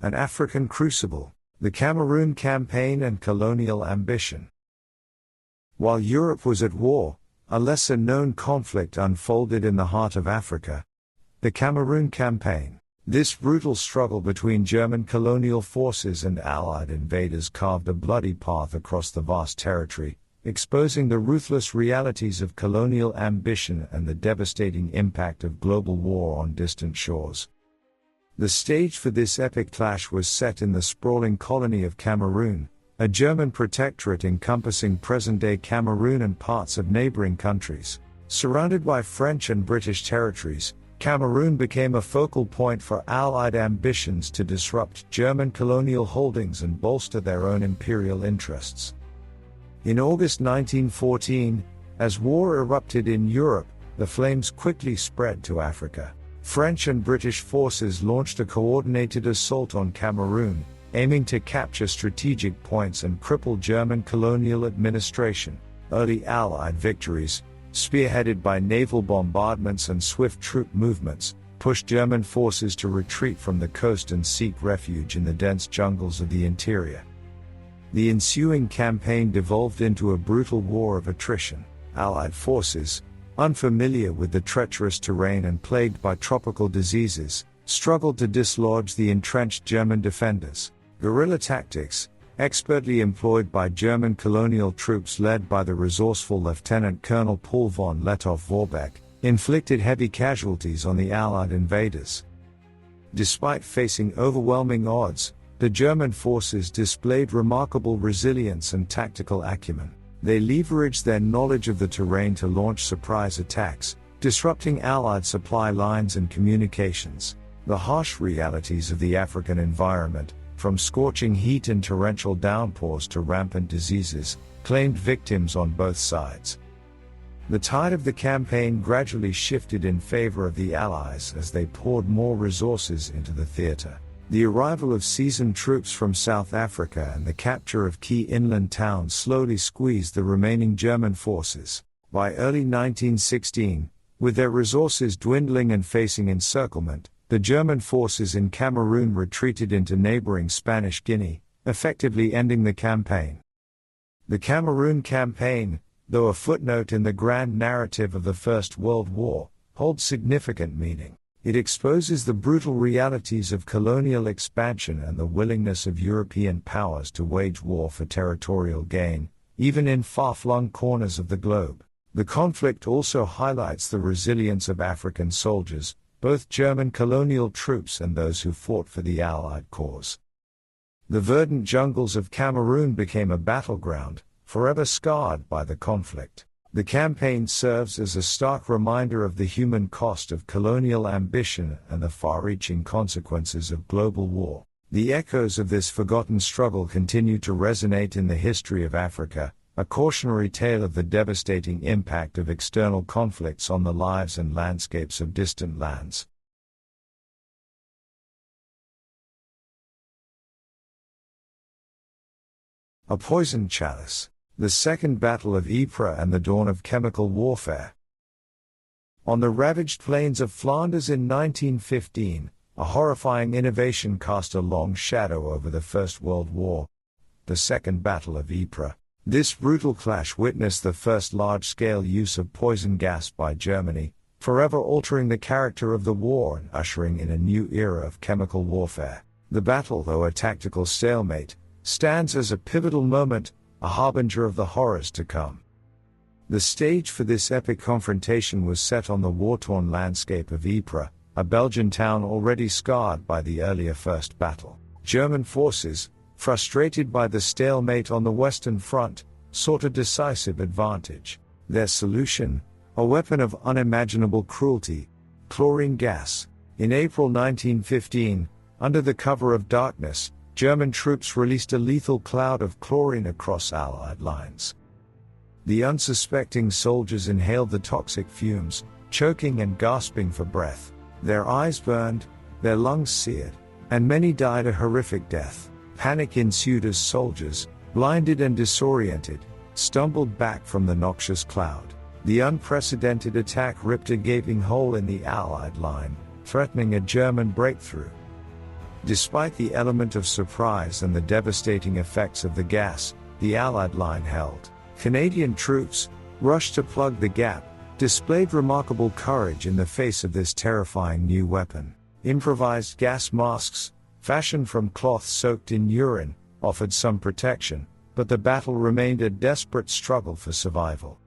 An African Crucible, the Cameroon Campaign and Colonial Ambition. While Europe was at war, a lesser-known conflict unfolded in the heart of Africa, the Cameroon Campaign. This brutal struggle between German colonial forces and Allied invaders carved a bloody path across the vast territory, exposing the ruthless realities of colonial ambition and the devastating impact of global war on distant shores. The stage for this epic clash was set in the sprawling colony of Cameroon, a German protectorate encompassing present-day Cameroon and parts of neighboring countries. Surrounded by French and British territories, Cameroon became a focal point for Allied ambitions to disrupt German colonial holdings and bolster their own imperial interests. In August 1914, as war erupted in Europe, the flames quickly spread to Africa. French and British forces launched a coordinated assault on Cameroon, aiming to capture strategic points and cripple German colonial administration. Early Allied victories, spearheaded by naval bombardments and swift troop movements, pushed German forces to retreat from the coast and seek refuge in the dense jungles of the interior. The ensuing campaign devolved into a brutal war of attrition. Allied forces, unfamiliar with the treacherous terrain and plagued by tropical diseases, struggled to dislodge the entrenched German defenders. Guerrilla tactics, expertly employed by German colonial troops led by the resourceful Lieutenant Colonel Paul von Lettow-Vorbeck, inflicted heavy casualties on the Allied invaders. Despite facing overwhelming odds, the German forces displayed remarkable resilience and tactical acumen. They leveraged their knowledge of the terrain to launch surprise attacks, disrupting Allied supply lines and communications. The harsh realities of the African environment, from scorching heat and torrential downpours to rampant diseases, claimed victims on both sides. The tide of the campaign gradually shifted in favor of the Allies as they poured more resources into the theater. The arrival of seasoned troops from South Africa and the capture of key inland towns slowly squeezed the remaining German forces. By early 1916, with their resources dwindling and facing encirclement, the German forces in Cameroon retreated into neighboring Spanish Guinea, effectively ending the campaign. The Cameroon Campaign, though a footnote in the grand narrative of the First World War, holds significant meaning. It exposes the brutal realities of colonial expansion and the willingness of European powers to wage war for territorial gain, even in far-flung corners of the globe. The conflict also highlights the resilience of African soldiers, both German colonial troops and those who fought for the Allied cause. The verdant jungles of Cameroon became a battleground, forever scarred by the conflict. The campaign serves as a stark reminder of the human cost of colonial ambition and the far-reaching consequences of global war. The echoes of this forgotten struggle continue to resonate in the history of Africa, a cautionary tale of the devastating impact of external conflicts on the lives and landscapes of distant lands. A Poisoned Chalice. The Second Battle of Ypres and the Dawn of Chemical Warfare. On the ravaged plains of Flanders in 1915, a horrifying innovation cast a long shadow over the First World War, the Second Battle of Ypres. This brutal clash witnessed the first large-scale use of poison gas by Germany, forever altering the character of the war and ushering in a new era of chemical warfare. The battle, though a tactical stalemate, stands as a pivotal moment, a harbinger of the horrors to come. The stage for this epic confrontation was set on the war-torn landscape of Ypres, a Belgian town already scarred by the earlier First Battle. German forces, frustrated by the stalemate on the Western Front, sought a decisive advantage. Their solution, a weapon of unimaginable cruelty, chlorine gas. In April 1915, under the cover of darkness, German troops released a lethal cloud of chlorine across Allied lines. The unsuspecting soldiers inhaled the toxic fumes, choking and gasping for breath. Their eyes burned, their lungs seared, and many died a horrific death. Panic ensued as soldiers, blinded and disoriented, stumbled back from the noxious cloud. The unprecedented attack ripped a gaping hole in the Allied line, threatening a German breakthrough. Despite the element of surprise and the devastating effects of the gas, the Allied line held. Canadian troops, rushed to plug the gap, displayed remarkable courage in the face of this terrifying new weapon. Improvised gas masks, fashioned from cloth soaked in urine, offered some protection, but the battle remained a desperate struggle for survival.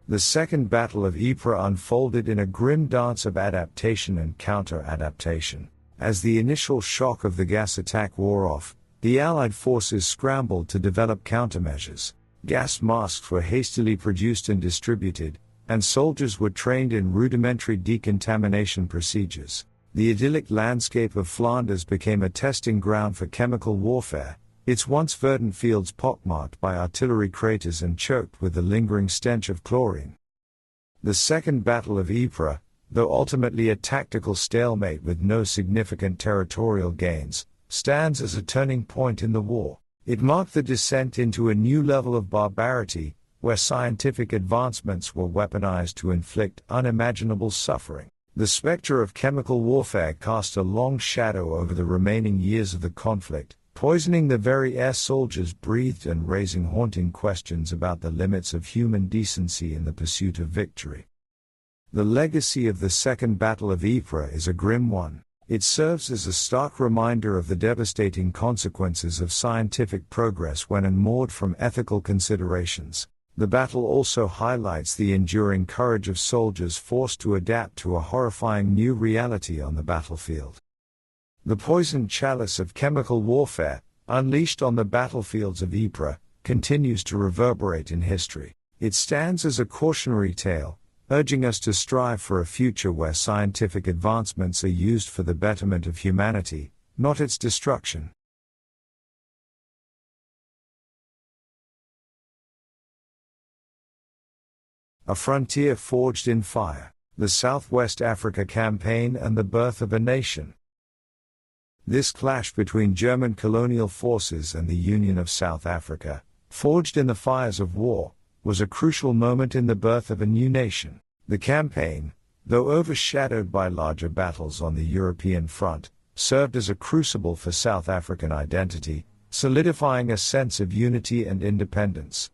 The Second Battle of Ypres unfolded in a grim dance of adaptation and counter-adaptation. As the initial shock of the gas attack wore off, the Allied forces scrambled to develop countermeasures. Gas masks were hastily produced and distributed, and soldiers were trained in rudimentary decontamination procedures. The idyllic landscape of Flanders became a testing ground for chemical warfare, its once verdant fields pockmarked by artillery craters and choked with the lingering stench of chlorine. The Second Battle of Ypres, though ultimately a tactical stalemate with no significant territorial gains, stands as a turning point in the war. It marked the descent into a new level of barbarity, where scientific advancements were weaponized to inflict unimaginable suffering. The specter of chemical warfare cast a long shadow over the remaining years of the conflict, poisoning the very air soldiers breathed and raising haunting questions about the limits of human decency in the pursuit of victory. The legacy of the Second Battle of Ypres is a grim one. It serves as a stark reminder of the devastating consequences of scientific progress when unmoored from ethical considerations. The battle also highlights the enduring courage of soldiers forced to adapt to a horrifying new reality on the battlefield. The poisoned chalice of chemical warfare, unleashed on the battlefields of Ypres, continues to reverberate in history. It stands as a cautionary tale, urging us to strive for a future where scientific advancements are used for the betterment of humanity, not its destruction. A frontier forged in fire, the Southwest Africa Campaign and the birth of a nation. This clash between German colonial forces and the Union of South Africa, forged in the fires of war, was a crucial moment in the birth of a new nation. The campaign, though overshadowed by larger battles on the European front, served as a crucible for South African identity, solidifying a sense of unity and independence.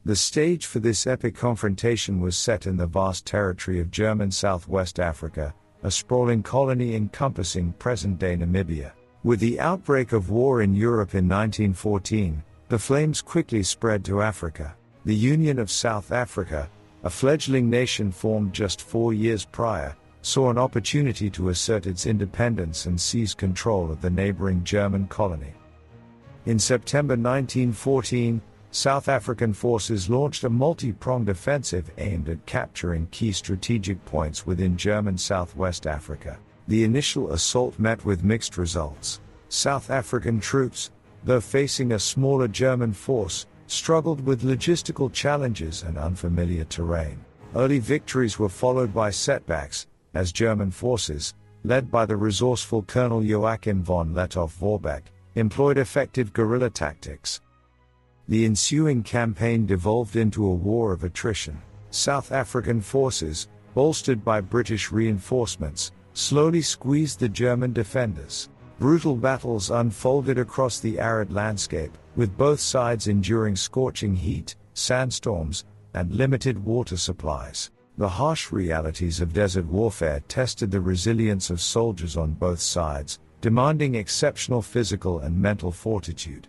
The stage for this epic confrontation was set in the vast territory of German Southwest Africa, a sprawling colony encompassing present-day Namibia. With the outbreak of war in Europe in 1914, the flames quickly spread to Africa. The Union of South Africa, a fledgling nation formed just 4 years prior, saw an opportunity to assert its independence and seize control of the neighboring German colony. In September 1914, South African forces launched a multi-pronged offensive aimed at capturing key strategic points within German Southwest Africa. The initial assault met with mixed results. South African troops, though facing a smaller German force, struggled with logistical challenges and unfamiliar terrain. Early victories were followed by setbacks, as German forces, led by the resourceful Colonel Joachim von Lettow-Vorbeck, employed effective guerrilla tactics. The ensuing campaign devolved into a war of attrition. South African forces, bolstered by British reinforcements, slowly squeezed the German defenders. Brutal battles unfolded across the arid landscape, with both sides enduring scorching heat, sandstorms, and limited water supplies. The harsh realities of desert warfare tested the resilience of soldiers on both sides, demanding exceptional physical and mental fortitude.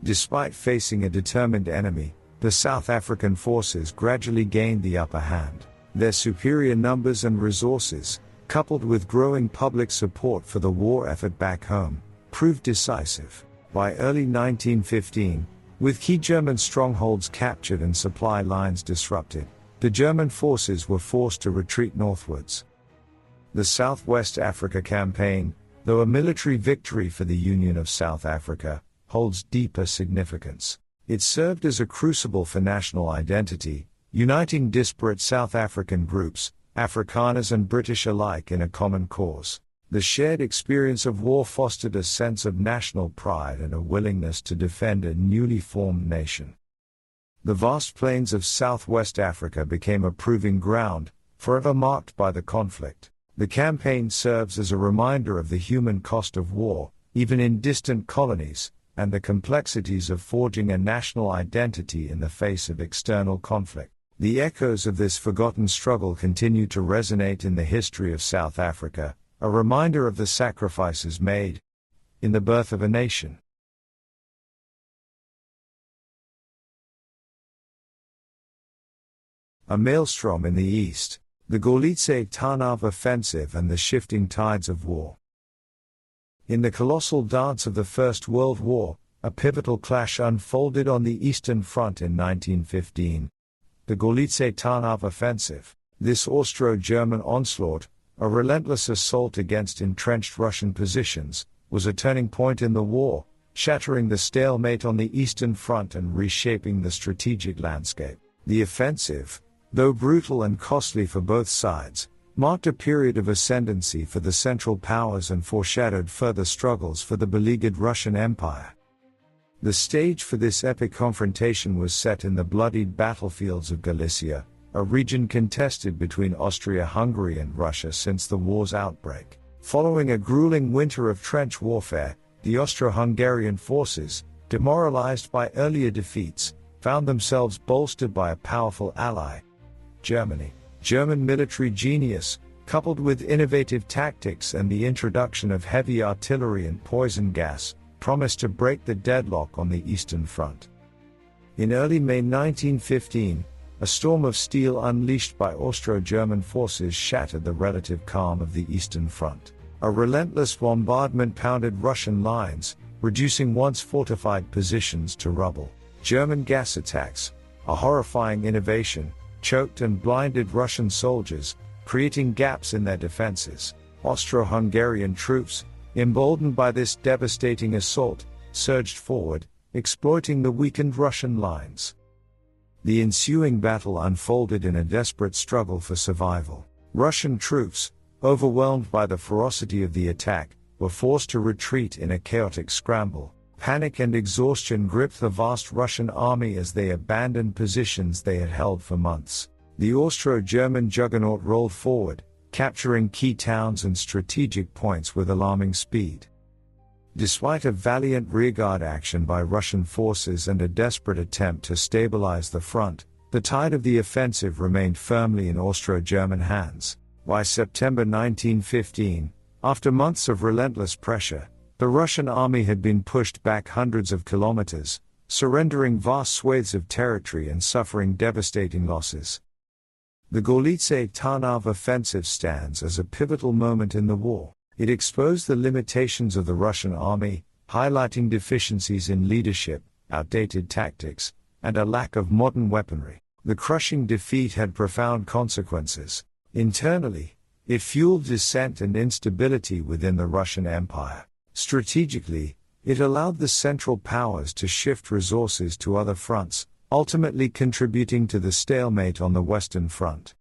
Despite facing a determined enemy, the South African forces gradually gained the upper hand. Their superior numbers and resources, coupled with growing public support for the war effort back home, proved decisive. By early 1915, with key German strongholds captured and supply lines disrupted, the German forces were forced to retreat northwards. The Southwest Africa Campaign, though a military victory for the Union of South Africa, holds deeper significance. It served as a crucible for national identity, uniting disparate South African groups, Afrikaners and British alike in a common cause. The shared experience of war fostered a sense of national pride and a willingness to defend a newly formed nation. The vast plains of Southwest Africa became a proving ground, forever marked by the conflict. The campaign serves as a reminder of the human cost of war, even in distant colonies, and the complexities of forging a national identity in the face of external conflict. The echoes of this forgotten struggle continue to resonate in the history of South Africa, a reminder of the sacrifices made in the birth of a nation. A maelstrom in the east, the Gorlice Tarnów offensive and the shifting tides of war. In the colossal dance of the First World War, a pivotal clash unfolded on the Eastern Front in 1915. The Gorlice Tarnów offensive, this Austro-German onslaught, a relentless assault against entrenched Russian positions, was a turning point in the war, shattering the stalemate on the Eastern Front and reshaping the strategic landscape. The offensive, though brutal and costly for both sides, marked a period of ascendancy for the Central Powers and foreshadowed further struggles for the beleaguered Russian Empire. The stage for this epic confrontation was set in the bloodied battlefields of Galicia, a region contested between Austria-Hungary and Russia since the war's outbreak. Following a grueling winter of trench warfare, the Austro-Hungarian forces, demoralized by earlier defeats, found themselves bolstered by a powerful ally, Germany. German military genius, coupled with innovative tactics and the introduction of heavy artillery and poison gas, promised to break the deadlock on the Eastern Front. In early May 1915, a storm of steel unleashed by Austro-German forces shattered the relative calm of the Eastern Front. A relentless bombardment pounded Russian lines, reducing once fortified positions to rubble. German gas attacks, a horrifying innovation, choked and blinded Russian soldiers, creating gaps in their defenses. Austro-Hungarian troops, emboldened by this devastating assault, surged forward, exploiting the weakened Russian lines. The ensuing battle unfolded in a desperate struggle for survival. Russian troops, overwhelmed by the ferocity of the attack, were forced to retreat in a chaotic scramble. Panic and exhaustion gripped the vast Russian army as they abandoned positions they had held for months. The Austro-German juggernaut rolled forward, capturing key towns and strategic points with alarming speed. Despite a valiant rearguard action by Russian forces and a desperate attempt to stabilize the front, the tide of the offensive remained firmly in Austro-German hands. By September 1915, after months of relentless pressure, the Russian army had been pushed back hundreds of kilometers, surrendering vast swathes of territory and suffering devastating losses. The Gorlice Tarnów offensive stands as a pivotal moment in the war. It exposed the limitations of the Russian army, highlighting deficiencies in leadership, outdated tactics, and a lack of modern weaponry. The crushing defeat had profound consequences. Internally, it fueled dissent and instability within the Russian Empire. Strategically, it allowed the Central Powers to shift resources to other fronts, ultimately contributing to the stalemate on the Western Front.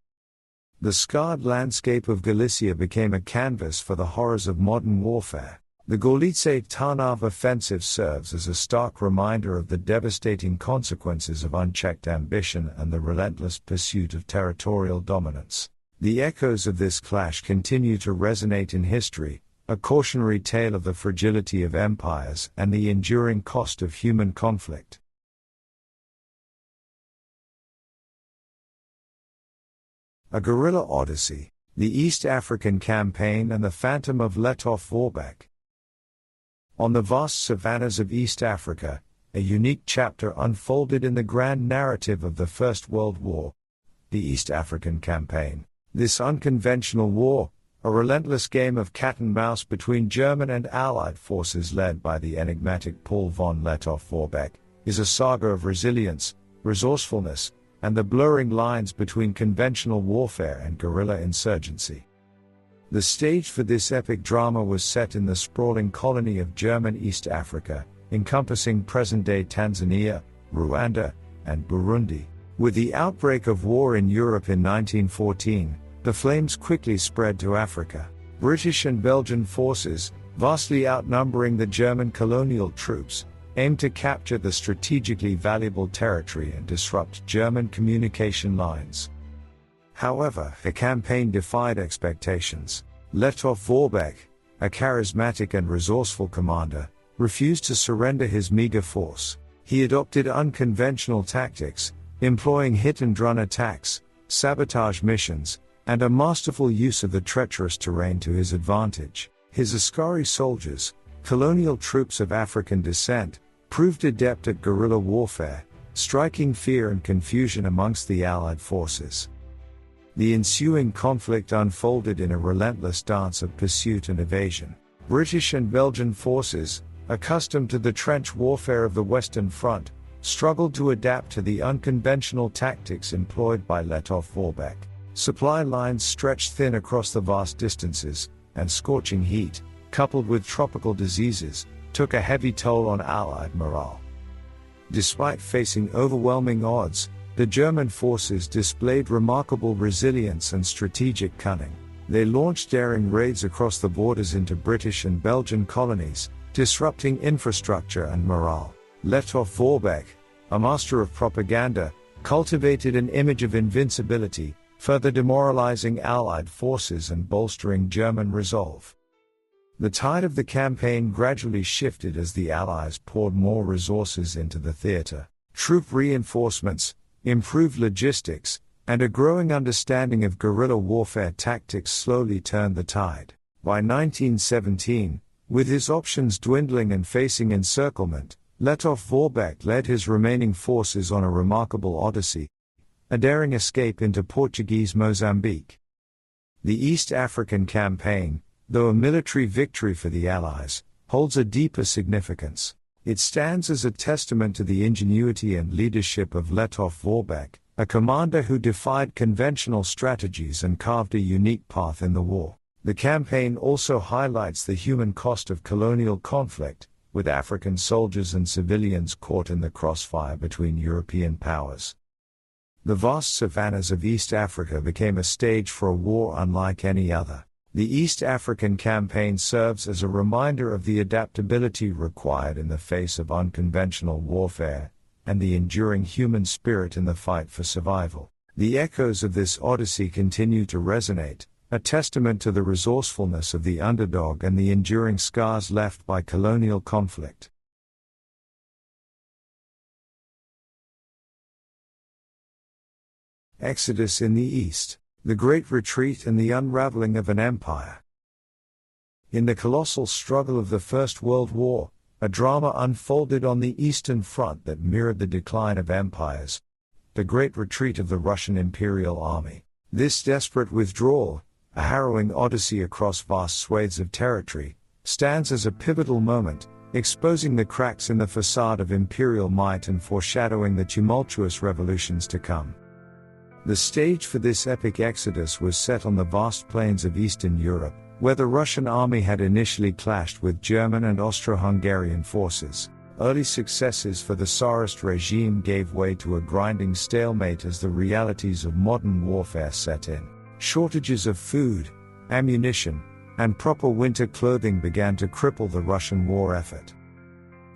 The scarred landscape of Galicia became a canvas for the horrors of modern warfare. The Gorlice Tarnów offensive serves as a stark reminder of the devastating consequences of unchecked ambition and the relentless pursuit of territorial dominance. The echoes of this clash continue to resonate in history, a cautionary tale of the fragility of empires and the enduring cost of human conflict. A Guerrilla Odyssey, the East African Campaign and the Phantom of Lettow-Vorbeck. On the vast savannas of East Africa, a unique chapter unfolded in the grand narrative of the First World War, the East African Campaign. This unconventional war, a relentless game of cat and mouse between German and Allied forces led by the enigmatic Paul von Lettow-Vorbeck, is a saga of resilience, resourcefulness, and the blurring lines between conventional warfare and guerrilla insurgency. The stage for this epic drama was set in the sprawling colony of German East Africa, encompassing present-day Tanzania, Rwanda, and Burundi. With the outbreak of war in Europe in 1914, the flames quickly spread to Africa. British and Belgian forces, vastly outnumbering the German colonial troops, aimed to capture the strategically valuable territory and disrupt German communication lines. However, the campaign defied expectations. Letov Vorbeck, a charismatic and resourceful commander, refused to surrender his meager force. He adopted unconventional tactics, employing hit-and-run attacks, sabotage missions, and a masterful use of the treacherous terrain to his advantage. His Askari soldiers, colonial troops of African descent, proved adept at guerrilla warfare, striking fear and confusion amongst the Allied forces. The ensuing conflict unfolded in a relentless dance of pursuit and evasion. British and Belgian forces, accustomed to the trench warfare of the Western Front, struggled to adapt to the unconventional tactics employed by Letov Vorbeck. Supply lines stretched thin across the vast distances, and scorching heat, coupled with tropical diseases, took a heavy toll on Allied morale. Despite facing overwhelming odds, the German forces displayed remarkable resilience and strategic cunning. They launched daring raids across the borders into British and Belgian colonies, disrupting infrastructure and morale. Letov Vorbeck, a master of propaganda, cultivated an image of invincibility, further demoralizing Allied forces and bolstering German resolve. The tide of the campaign gradually shifted as the Allies poured more resources into the theater. Troop reinforcements, improved logistics, and a growing understanding of guerrilla warfare tactics slowly turned the tide. By 1917, with his options dwindling and facing encirclement, Letov Vorbeck led his remaining forces on a remarkable odyssey, a daring escape into Portuguese Mozambique. The East African Campaign, though a military victory for the Allies, holds a deeper significance. It stands as a testament to the ingenuity and leadership of Letov Vorbeck, a commander who defied conventional strategies and carved a unique path in the war. The campaign also highlights the human cost of colonial conflict, with African soldiers and civilians caught in the crossfire between European powers. The vast savannas of East Africa became a stage for a war unlike any other. The East African Campaign serves as a reminder of the adaptability required in the face of unconventional warfare, and the enduring human spirit in the fight for survival. The echoes of this odyssey continue to resonate, a testament to the resourcefulness of the underdog and the enduring scars left by colonial conflict. Exodus in the East. The Great Retreat and the Unraveling of an Empire. In the colossal struggle of the First World War, a drama unfolded on the Eastern Front that mirrored the decline of empires, the Great Retreat of the Russian Imperial Army. This desperate withdrawal, a harrowing odyssey across vast swathes of territory, stands as a pivotal moment, exposing the cracks in the facade of imperial might and foreshadowing the tumultuous revolutions to come. The stage for this epic exodus was set on the vast plains of Eastern Europe, where the Russian army had initially clashed with German and Austro-Hungarian forces. Early successes for the Tsarist regime gave way to a grinding stalemate as the realities of modern warfare set in. Shortages of food, ammunition, and proper winter clothing began to cripple the Russian war effort.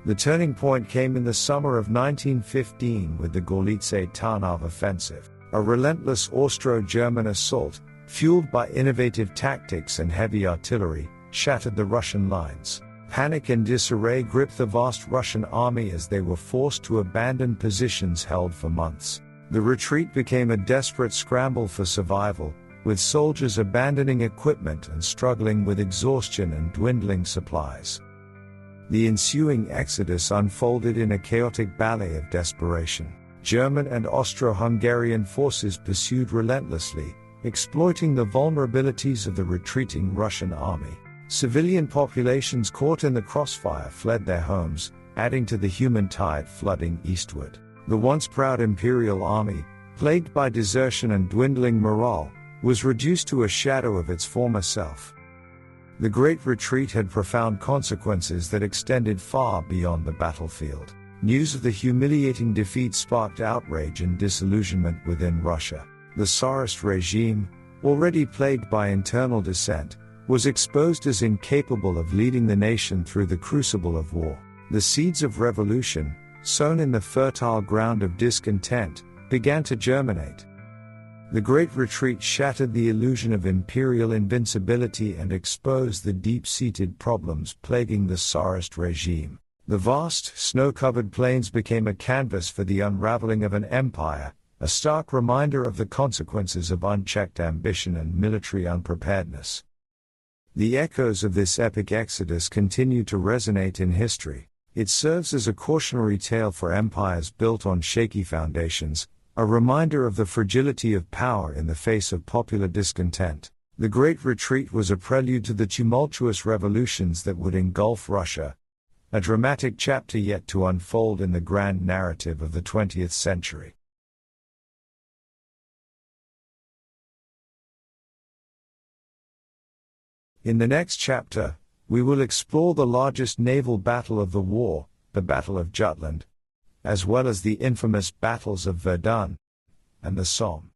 The turning point came in the summer of 1915 with the Gorlice Tarnów offensive. A relentless Austro-German assault, fueled by innovative tactics and heavy artillery, shattered the Russian lines. Panic and disarray gripped the vast Russian army as they were forced to abandon positions held for months. The retreat became a desperate scramble for survival, with soldiers abandoning equipment and struggling with exhaustion and dwindling supplies. The ensuing exodus unfolded in a chaotic ballet of desperation. German and Austro-Hungarian forces pursued relentlessly, exploiting the vulnerabilities of the retreating Russian army. Civilian populations caught in the crossfire fled their homes, adding to the human tide flooding eastward. The once proud imperial army, plagued by desertion and dwindling morale, was reduced to a shadow of its former self. The Great Retreat had profound consequences that extended far beyond the battlefield. News of the humiliating defeat sparked outrage and disillusionment within Russia. The Tsarist regime, already plagued by internal dissent, was exposed as incapable of leading the nation through the crucible of war. The seeds of revolution, sown in the fertile ground of discontent, began to germinate. The Great Retreat shattered the illusion of imperial invincibility and exposed the deep-seated problems plaguing the Tsarist regime. The vast, snow-covered plains became a canvas for the unraveling of an empire, a stark reminder of the consequences of unchecked ambition and military unpreparedness. The echoes of this epic exodus continue to resonate in history. It serves as a cautionary tale for empires built on shaky foundations, a reminder of the fragility of power in the face of popular discontent. The Great Retreat was a prelude to the tumultuous revolutions that would engulf Russia, a dramatic chapter yet to unfold in the grand narrative of the 20th century. In the next chapter, we will explore the largest naval battle of the war, the Battle of Jutland, as well as the infamous battles of Verdun and the Somme.